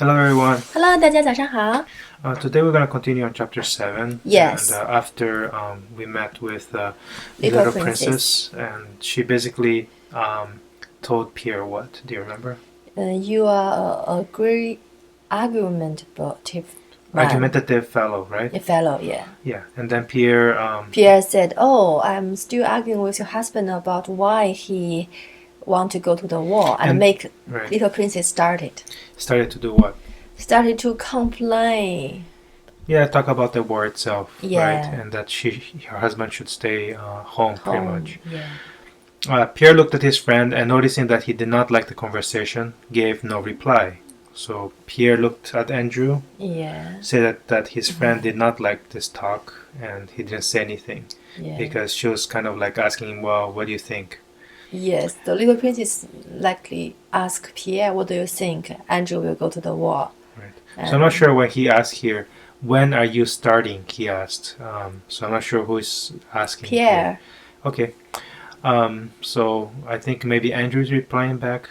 Hello everyone. Hello，大家早上好。Today we're going to continue on chapter 7. Yes. And after we met with Little little princess. and she basically told Pierre what? Do you remember? You are a great argumentative man. Argumentative fellow, right? A fellow, yeah. Yeah. And then Pierre... Pierre said, "Oh, I'm still arguing with your husband about why he want to go to the war and make right. Little Princess started Started to do what? Started to complain. Yeah, talk about the war itself, Yeah. right? And that her husband should stay home, pretty much. Yeah. Pierre looked at his friend and noticing that he did not like the conversation, gave no reply. So Pierre looked at Andrew, Yeah. said that his friend did not like this talk, and he didn't say anything Yeah. because she was kind of like asking him, well, what do you think? Yes, the Little Princess likely asked Pierre, "What do you think? Andrew will go to the war." Right. So I'm not sure when he asked here, when are you starting? He asked. So I'm not sure who is asking. Pierre. Okay. So I think maybe Andrew's replying back.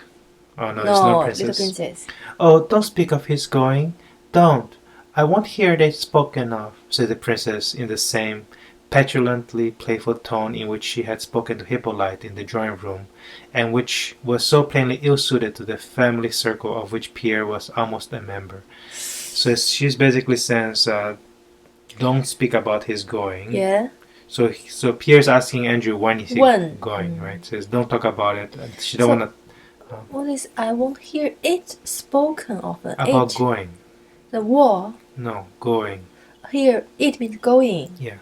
Oh no, No, it's not Princess. Little Princess. Oh, don't speak of his going. Don't. I won't hear it spoken of, said the princess in the same petulantly playful tone in which she had spoken to Hippolyte in the drawing room, and which was so plainly ill-suited to the family circle of which Pierre was almost a member. So she's basically saying, don't speak about his going. Yeah. So Pierre's asking Andrew when is he going, right? Says don't talk about it. She don't want to. What is? I won't hear it spoken of. About going. The war. No, going. Here, it means going. Yeah.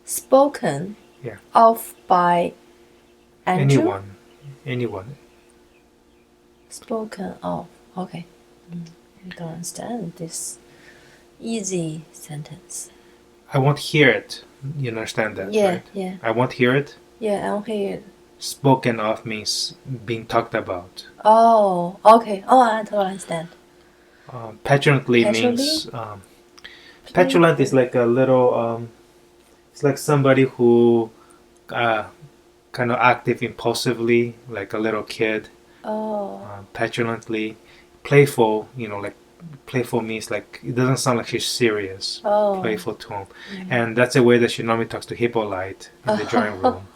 Spoken. Yeah. Of by Andrew. Anyone. Spoken of. Okay. I don't understand this easy sentence. I won't hear it. You understand that, Yeah, right? yeah. I won't hear it. Yeah, I won't hear it. Spoken of means being talked about. Oh, okay. Oh, I totally understand. Petulantly means... petulant is like a little... it's like somebody who kind of active impulsively, like a little kid. Oh. Petulantly. Playful, like playful means like it doesn't sound like she's serious. Playful tone. And that's the way that she normally talks to Hippolyte in the drawing room.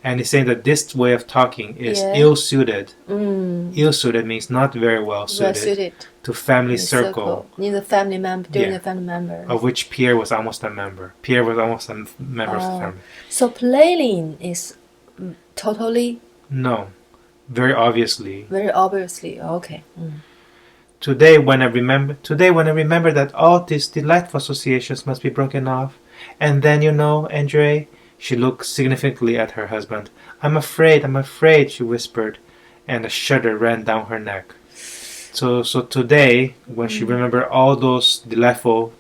And he's saying that this way of talking is ill-suited. Ill-suited means not very well suited to family circle. Near the family member, during the family member. Of which Pierre was almost a member. Pierre was almost a member of the family. So playing is totally? No. Very obviously. Very obviously. Okay. Today when I remember that all these delightful associations must be broken off, and then Andre, she looked significantly at her husband. I'm afraid, she whispered, and a shudder ran down her neck. So today, when she remembered all those delightful,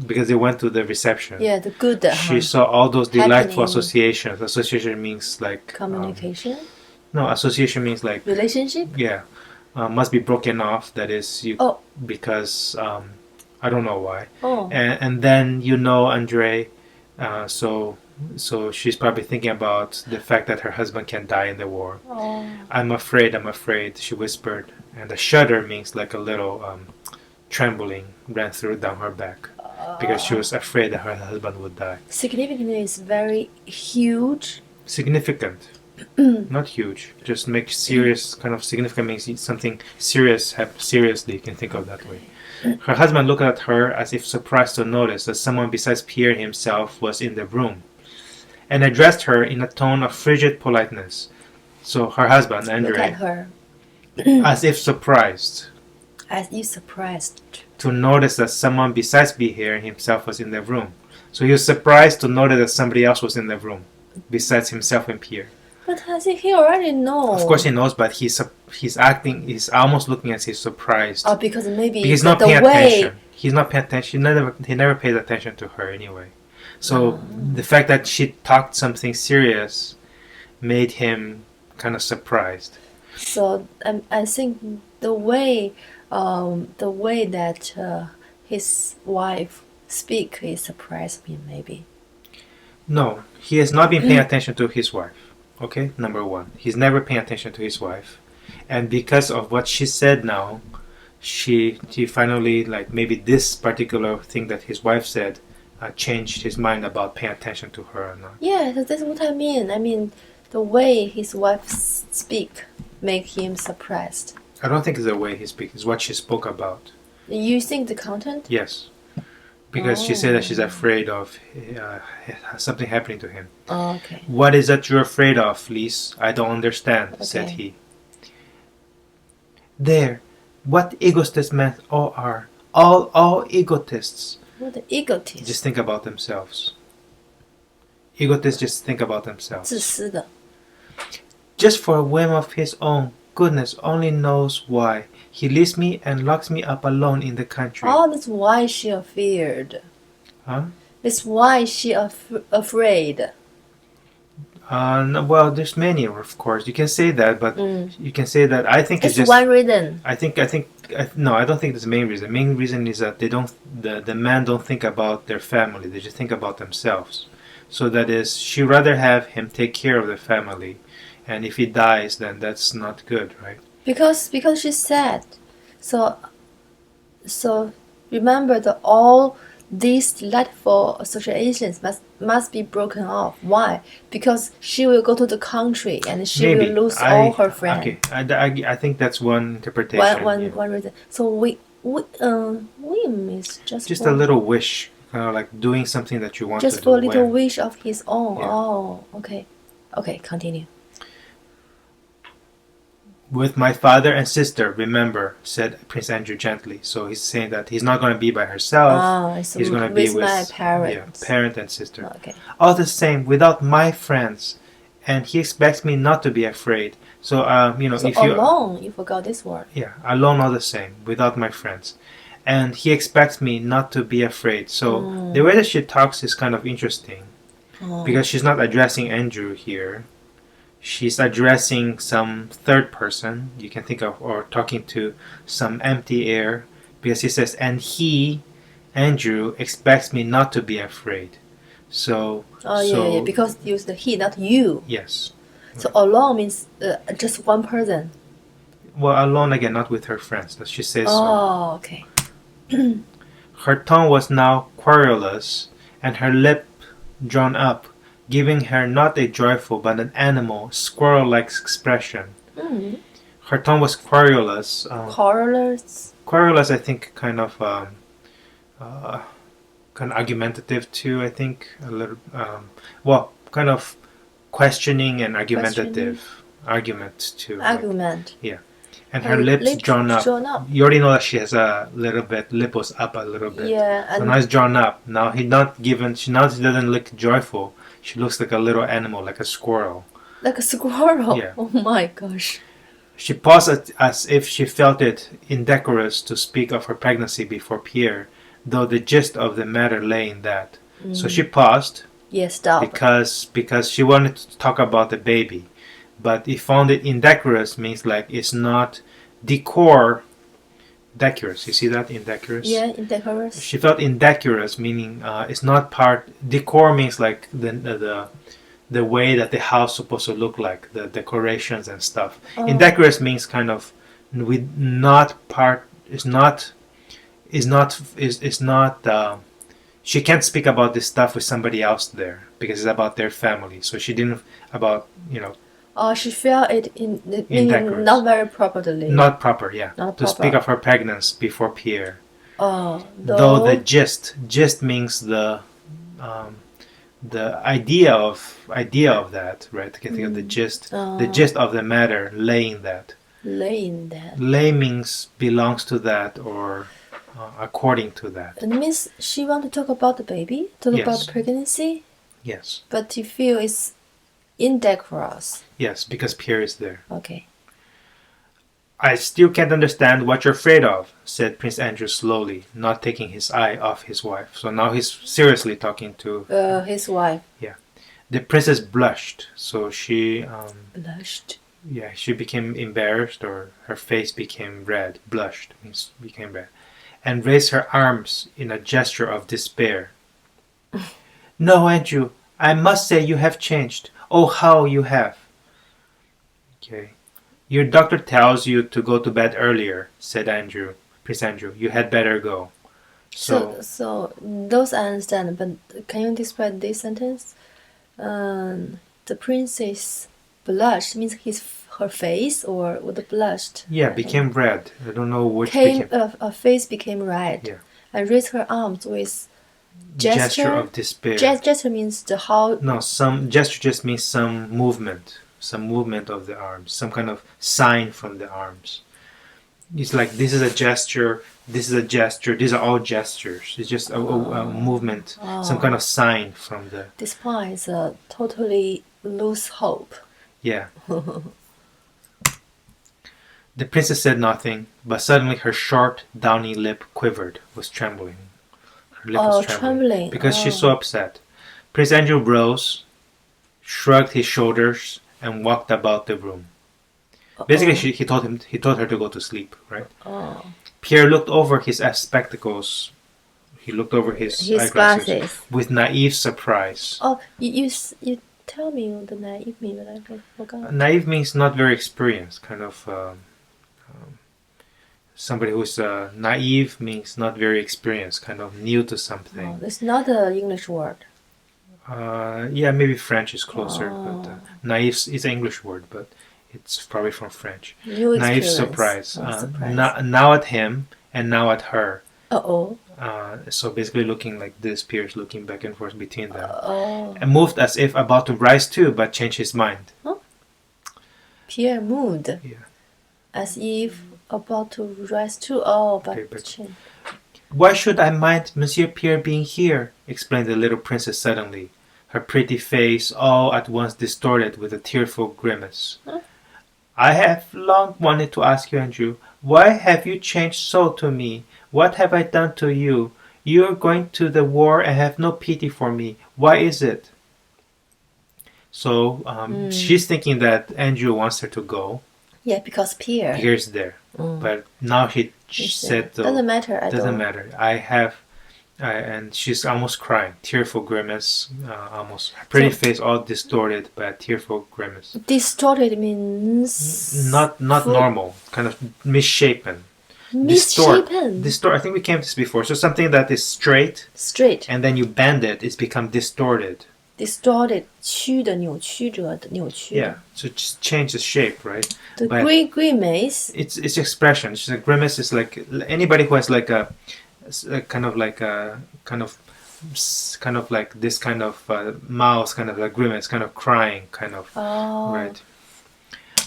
because they went to the reception. Yeah, the good. She saw all those delightful associations. Association means like communication. No, association means like relationship. Yeah. Must be broken off. That is because I don't know why. And then Andre, so she's probably thinking about the fact that her husband can die in the war. I'm afraid, she whispered, and a shudder means like a little trembling ran down her back because she was afraid that her husband would die. Significant is very huge. Significant. Not huge. Just make serious kind of significant means something serious. Seriously, you can think of that way. Her husband looked at her as if surprised to notice that someone besides Pierre himself was in the room, and addressed her in a tone of frigid politeness. So her husband, Andre, look at her as if surprised. As if surprised to notice that someone besides Pierre himself was in the room. So he was surprised to notice that somebody else was in the room besides himself and Pierre. But I think he already knows. Of course he knows, but he's acting. He's almost looking as if surprised. Because maybe he's not paying attention. He's not paying attention. He never paid attention to her anyway. So the fact that she talked something serious made him kind of surprised. So I think the way that his wife speak is surprised me maybe. No, he has not been paying attention to his wife. Okay, number one. He's never paying attention to his wife. And because of what she said now, she finally, like, maybe this particular thing that his wife said changed his mind about paying attention to her or not. Yeah, that's what I mean. I mean, the way his wife speak make him surprised. I don't think it's the way he speaks, it's what she spoke about. You think the content? Yes. Because she said that she's afraid of something happening to him. Oh, okay. What is that you're afraid of, Lise? I don't understand, said he. There, what egotists men all are. All egotists. What the egotists? Just think about themselves. Egotists just think about themselves. 自私的. Just for a whim of his own, goodness only knows why. He leaves me and locks me up alone in the country. Oh, that's why she feared. Huh? That's why she afraid. No, well, there's many, of course. You can say that, but you can say that. I think it's just one reason. No, I don't think that's the main reason. The main reason is that the men don't think about their family. They just think about themselves. So that is, she'd rather have him take care of the family, and if he dies, then that's not good, right? Because she's sad. So remember that all these delightful associations must be broken off. Why? Because she will go to the country and she will lose all her friends. Okay, I think that's one interpretation. One reason. So whim is just a little wish, kind of like doing something that you want to do. Just for a little wish of his own. Yeah. Oh, okay. Okay, continue. With my father and sister, remember, said Prince Andrew gently. So he's saying that he's not going to be by herself. So he's going to be with my parents. Yeah, parent and sister. Okay. All the same, without my friends. And he expects me not to be afraid. So, so if you... alone, you forgot this word. Yeah, alone all the same, without my friends. And he expects me not to be afraid. So the way that she talks is kind of interesting. Because she's not addressing Andrew here. She's addressing some third person, you can think of, or talking to some empty air, because he says, and he, Andrew, expects me not to be afraid. So, yeah, because use the he, not you. Yes. So alone means just one person. Well, alone again, not with her friends. She says so. Okay. Her tongue was now querulous, and her lip drawn up, giving her not a joyful but an animal, squirrel-like expression. Her tongue was querulous. Querulous, I think, kind of argumentative too. I think a little, kind of questioning and argumentative. Argument too. Argument. Yeah. And her lips drawn up. You already know that she has a little bit, lip was up a little bit. Yeah. So now it's drawn up. Now she doesn't look joyful. She looks like a little animal, like a squirrel. Like a squirrel? Yeah. Oh my gosh. She paused as if she felt it indecorous to speak of her pregnancy before Pierre, though the gist of the matter lay in that. So she paused. Yes, stop. Because she wanted to talk about the baby. But he found it indecorous means like it's not decorous. You see that? Indecorous? Yeah, indecorous. She felt indecorous, meaning it's not part. Decor means like the way that the house supposed to look like, the decorations and stuff. Indecorous means kind of she can't speak about this stuff with somebody else there because it's about their family. So she didn't she felt it not very properly. Not proper, yeah. Not to proper. speak of her pregnancy before Pierre. Though the gist means the idea of that, right? You can think of the gist of the matter, lay in that. Lay means belongs to that or according to that. It means she want to talk about the baby, about the pregnancy. Yes. But you feel it's indecorous. Yes, because Pierre is there. Okay. I still can't understand what you're afraid of, said Prince Andrew slowly, not taking his eye off his wife. So now he's seriously talking to his wife. Yeah. The princess blushed, so she blushed. Yeah, she became embarrassed, or her face became red. Blushed means became red, and raised her arms in a gesture of despair. No, Andrew, I must say you have changed. Oh, how you have. Okay. Your doctor tells you to go to bed earlier, said Andrew. Prince Andrew. You had better go. So those I understand, but can you describe this sentence? The princess blushed means her face or the blushed. Yeah, became red. I don't know which her face became red. Yeah. And raised her arms with gesture of despair. Gesture means the how. No, some gesture just means some movement of the arms, some kind of sign from the arms. It's like this is a gesture. This is a gesture. These are all gestures. It's just a movement, some kind of sign from the. This point is totally lose hope. Yeah. The princess said nothing, but suddenly her short, downy lip quivered, was trembling. Her lip was trembling. Because she's so upset. Prince Andrew rose, shrugged his shoulders, and walked about the room. Basically, he told her to go to sleep, right? Pierre looked over his spectacles. He looked over his eyeglasses with naive surprise. Oh, you tell me what the naive means, but I forgot. Naive means not very experienced, kind of. Somebody who's naive means not very experienced, kind of new to something. It's not an English word. Yeah, maybe French is closer, but naive is an English word, but it's probably from French. Naive surprise. Now at him and now at her. So basically looking like this, Pierre's looking back and forth between them. And moved as if about to rise too, but changed his mind. Huh? Pierre moved. Yeah. As if about to rise too. But change. Why should I mind Monsieur Pierre being here? Explained the little princess suddenly, her pretty face all at once distorted with a tearful grimace. Huh? I have long wanted to ask you, Andrew, why have you changed so to me? What have I done to you? You are going to the war and have no pity for me. Why is it? So she's thinking that Andrew wants her to go. Yeah, because Pierre's there. But now he said, though, doesn't matter. Doesn't matter. And she's almost crying. Tearful grimace, almost her pretty face all distorted by a tearful grimace. Distorted means not normal, kind of misshapen. Distort. I think we came to this before. So something that is straight, and then you bend it, it's become distorted. Distorted, 曲的扭曲着的扭曲. Yeah, so just change the shape, right? The grimace. It's expression. It's a grimace is like anybody who has like a kind of like this kind of mouth, kind of like grimace, kind of crying, kind of right.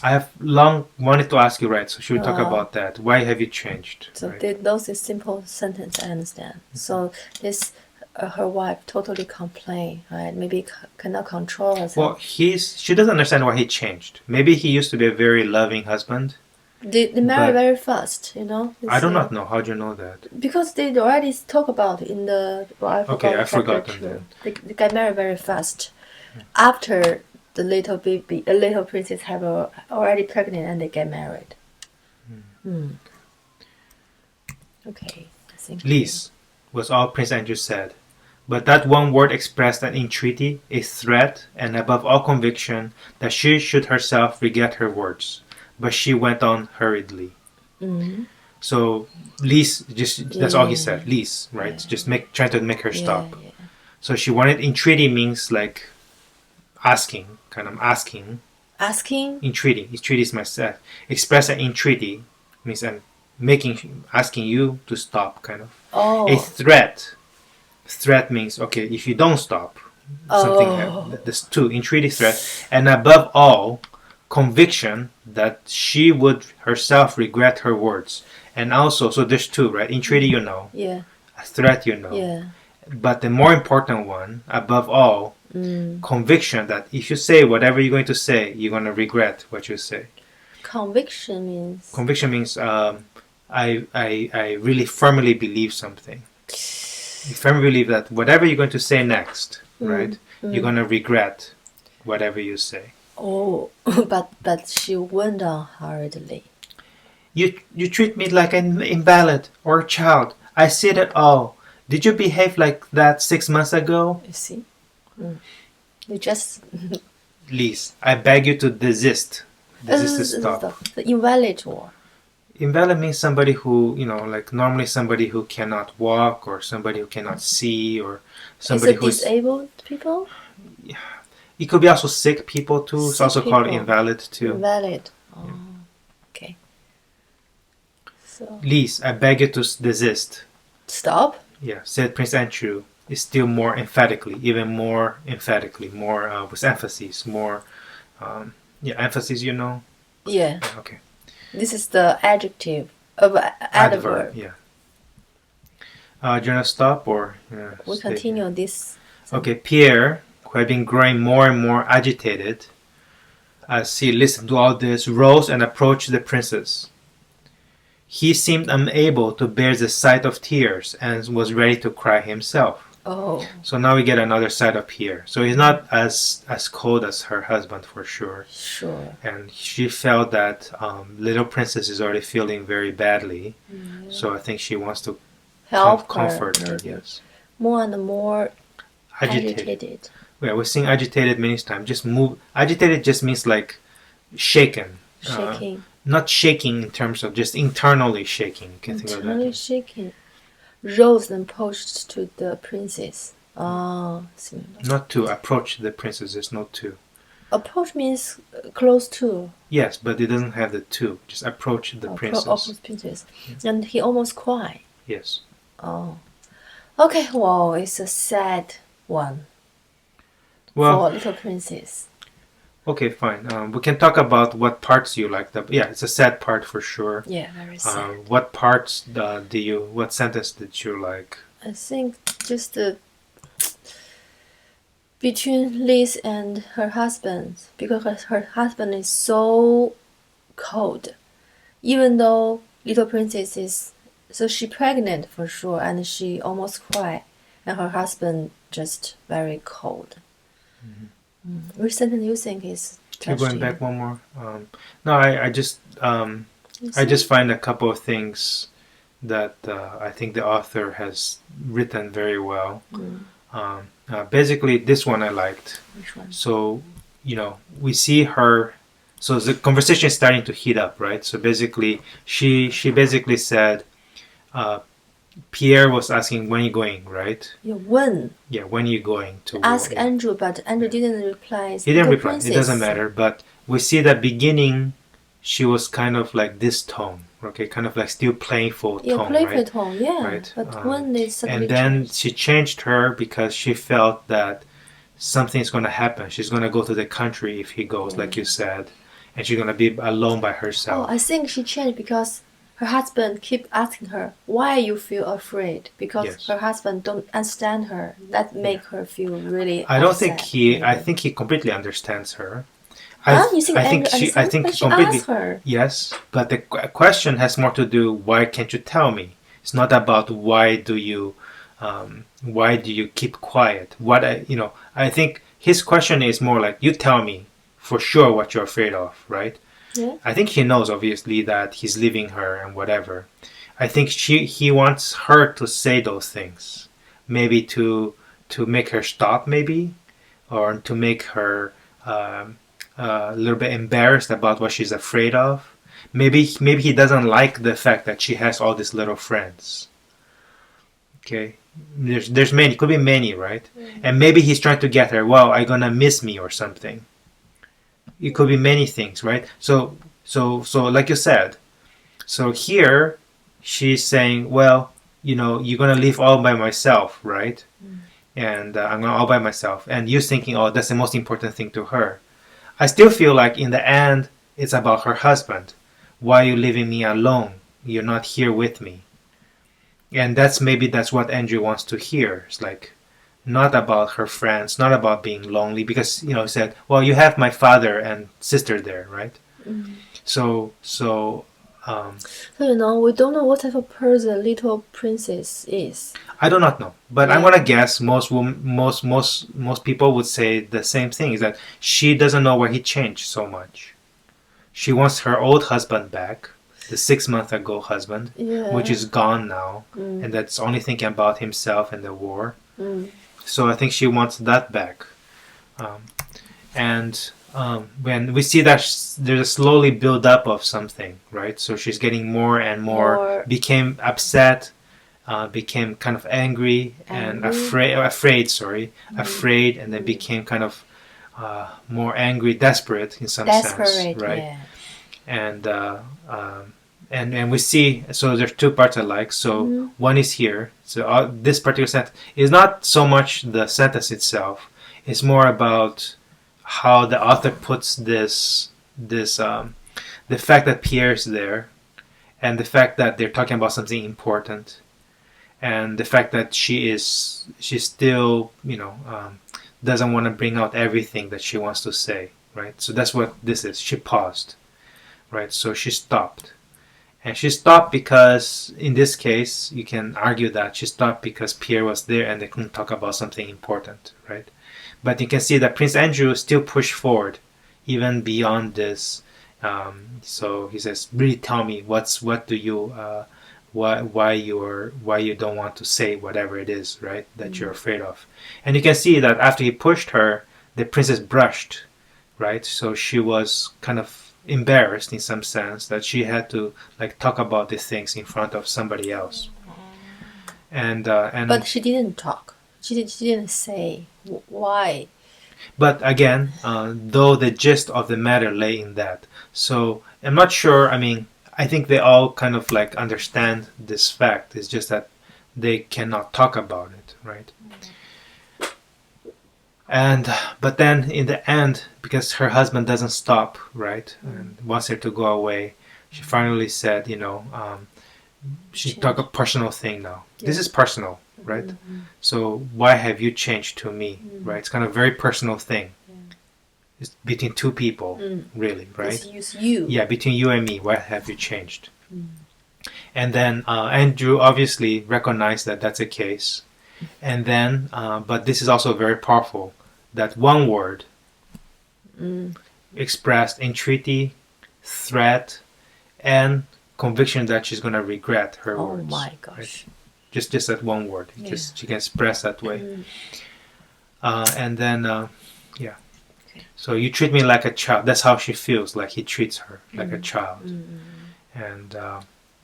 I have long wanted to ask you, right? So should we talk about that? Why have you changed? So right? those is simple sentence. I understand. So this. Her wife totally complained, right? Maybe cannot control herself. Well, she doesn't understand why he changed. Maybe he used to be a very loving husband. They marry very fast, you know. I do not know. How do you know that? Because they already talk about in the. Well, I forgot that. They got married very fast. After the little princess have already pregnant and they get married. Okay, I think. Lise was all Prince Andrew said. But that one word expressed an entreaty, a threat, and above all conviction that she should herself regret her words. But she went on hurriedly. So Lise, that's all he said. Lise, right? Yeah. Just trying to make her stop. Yeah. So she wanted entreaty means like asking, kind of asking. Asking? Entreaty. Entreaty is my set. Express an entreaty means I'm asking you to stop, kind of. A threat. Threat means, okay, if you don't stop, something happens. There's two, entreaty, threat, and above all, conviction that she would herself regret her words. And also, so there's two, right? Entreaty, you know. Yeah. A threat, you know. Yeah. But the more important one, above all, conviction that if you say whatever you're going to say, you're going to regret what you say. Conviction means? Conviction means I really firmly believe something. You firmly believe that whatever you're going to say next, right, you're going to regret whatever you say. Oh, but she went on hurriedly. You treat me like an invalid or a child. I see it all. Did you behave like that 6 months ago? You see? You just... Lise, I beg you to desist. Desist to stop. The invalid word. Invalid means somebody who, like normally somebody who cannot walk, or somebody who cannot see, or somebody who's disabled people. Yeah, it could be also sick people too. It's also called invalid too. Invalid. Oh, okay. So. Lise, I beg you to desist. Stop. Yeah, said Prince Andrew. Is still more emphatically, even more emphatically, more with emphasis, more, emphasis. Yeah. Okay. This is the adjective of adverb. Yeah. Do you want to stop or? We continue this. Okay, Pierre, who had been growing more and more agitated as he listened to all this, rose and approached the princess. He seemed unable to bear the sight of tears and was ready to cry himself. Oh. So now we get another side of Pierre. So he's not as cold as her husband for sure. Sure. And she felt that little princess is already feeling very badly. Mm-hmm. So I think she wants to comfort her. Yes. More and more agitated. Yeah, we're seeing agitated many times. Just move. Agitated just means like shaken. Shaking. Not shaking in terms of just internally shaking. You can think of that. Internally shaking. Rose and approached to the princess. Oh, similar. Not to approach the princess. There's no to. Approach means close to. Yes, but it doesn't have the to. Just approach the princess. Approach princess. Yes. And he almost cried. Yes. Oh. Okay, well, it's a sad one. Well, for little princess. Okay, fine. We can talk about what parts you like. Yeah, it's a sad part for sure. Yeah, very sad. What parts what sentence did you like? I think just between Liz and her husband, because her husband is so cold. Even though little princess is, so she pregnant for sure, and she almost cried, and her husband just very cold. Mm-hmm. Which sentence do you think is You're going back one more? No, I just find a couple of things that I think the author has written very well. Basically, this one I liked. Which one? So, we see her. So the conversation is starting to heat up, right? So basically, she basically said, Pierre was asking, when are you going, right? Yeah, when? Yeah, when are you going to ask Andrew, but Andrew didn't reply. He didn't reply. It doesn't matter. But we see that beginning, she was kind of like this tone, okay? Kind of like still playful tone, yeah, playful right? tone, yeah. Right? But when they suddenly and then changed. she changed her because she felt that something's going to happen. She's going to go to the country if he goes, like you said. And she's going to be alone by herself. Oh, I think she changed because her husband keep asking her, why you feel afraid? Because her husband don't understand her. That make her feel really I don't upset. I think he completely understands her. You think I think she completely. asked her. Yes, but the question has more to do. Why can't you tell me? It's not about why do you keep quiet? I think his question is more like, you tell me for sure what you're afraid of, right? Yeah. I think he knows obviously that he's leaving her and whatever. I think he wants her to say those things, maybe to make her stop, maybe, or to make her a little bit embarrassed about what she's afraid of. Maybe he doesn't like the fact that she has all these little friends. Okay, there's many, could be many, right? Mm-hmm. And maybe he's trying to get her. Well, are you gonna miss me or something? It could be many things, right? So like you said, so here she's saying, well, you're gonna leave all by myself, right? Mm. And I'm gonna all by myself. And you're thinking, oh, that's the most important thing to her. I still feel like in the end, it's about her husband. Why are you leaving me alone? You're not here with me. And that's what Andrew wants to hear. It's like, not about her friends, not about being lonely, because he said, well, you have my father and sister there, right? Mm-hmm. So we don't know what type of person little princess is. I do not know, but I'm gonna guess most people would say the same thing, is that she doesn't know why he changed so much. She wants her old husband back, the 6 months ago husband, which is gone now, and that's only thinking about himself and the war. So I think she wants that back. And when we see that there's a slowly build up of something, right? So she's getting more and more, became upset, became kind of angry and afraid, and then became kind of more angry, desperate in some sense, right? Yeah. And we see, so there's two parts I like. So one is here. So this particular sentence is not so much the sentence itself. It's more about how the author puts the fact that Pierre's there, and the fact that they're talking about something important, and the fact that she still, doesn't want to bring out everything that she wants to say, right? So that's what this is. She paused, right? So she stopped. And she stopped because, in this case, you can argue that she stopped because Pierre was there and they couldn't talk about something important, right? But you can see that Prince Andrew still pushed forward, even beyond this. So he says, "Really, tell me why you don't want to say whatever it is, right? That you're afraid of." And you can see that after he pushed her, the princess blushed, right? So she was kind of embarrassed in some sense that she had to talk about these things in front of somebody else. But she didn't talk. She didn't say why. But again, though the gist of the matter lay in that. So I'm not sure. I mean, I think they all kind of understand this fact. It's just that they cannot talk about it, right? But then in the end, because her husband doesn't stop, right, and wants her to go away, she finally said, she talked a personal thing now. Yeah. This is personal, right? So why have you changed to me, right? It's kind of a very personal thing. It's between two people, really, right? It's you. Yeah, between you and me, why have you changed? And then Andrew obviously recognized that that's the case. And then, but this is also very powerful, that one word expressed entreaty, threat, and conviction that she's going to regret her words. Oh my gosh. Right? Just that one word. Yeah. Just she can express that way. And then, yeah. Okay. So you treat me like a child. That's how she feels, like he treats her like a child. And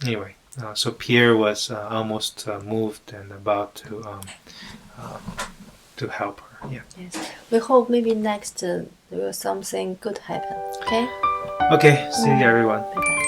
anyway. So Pierre was almost moved and about to help her. Yeah. Yes. We hope maybe next there will something good happen. Okay. Okay. See you, everyone. Bye-bye.